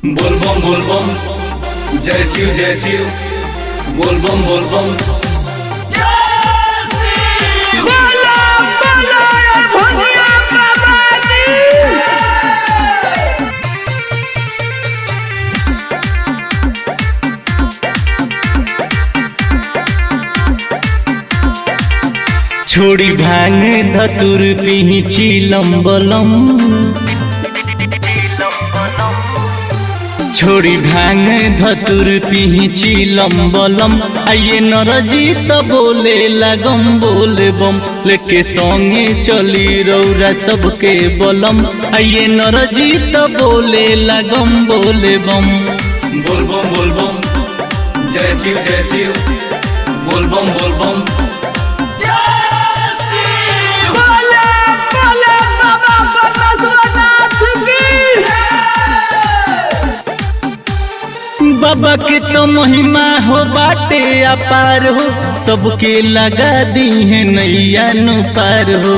बोलबम जय शिव बोलबम छोड़ी भांग धतुर पीही चिलम्बलम छोड़ी भांग धतुर पीही चिलम्बलम आइए नरजीत बोले लगम बोले बम लेके संगे चली रौरा सबके बलम आइए नरजीत बोले लगम बोले बम बोलबम जय शिव बोलबम बाबा के तो महिमा हो बाटे अपार हो सबके लगा दी है नैया नु पार हो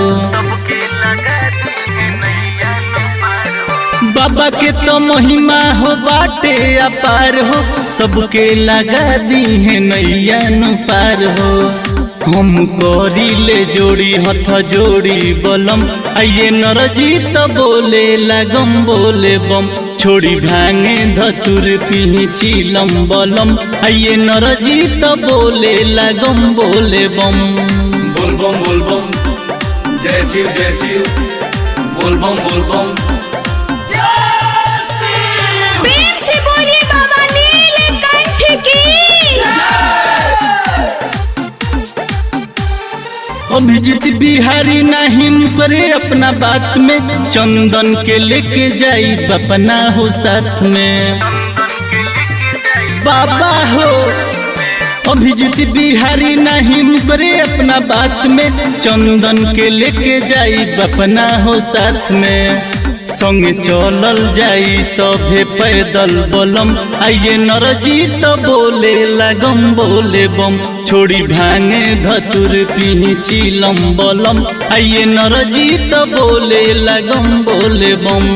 बाबा के तो महिमा हो बाटे अपार हो सबके लगा दी है नैया नु पार हो हम करी ले जोड़ी हथ जोड़ी बलम आइए नरजीत बोले लगम बोले बम छोड़ी भांगे धतुर पीही चिलम्बलम आइए नरजीत बोले लगम बोले बम बोलबम जय शिव बोलबम प्रेम से बोलिए बाबा नीलकंठ की। अभिजीत बिहारी नहीं करे अपना बात में चंदन के लेके जाई अपना हो साथ में बाबा हो अभिजीत बिहारी नहीं करे अपना बात में चंदन के लेके जाई अपना हो साथ में संगे चलल जाई सभे पैदल बलम आइए नरजीत बोले लगम बोले बम छोड़ी भांगे धतुर पीही चिलम्बलम आइए नरजीत बोले लगम बोले बम।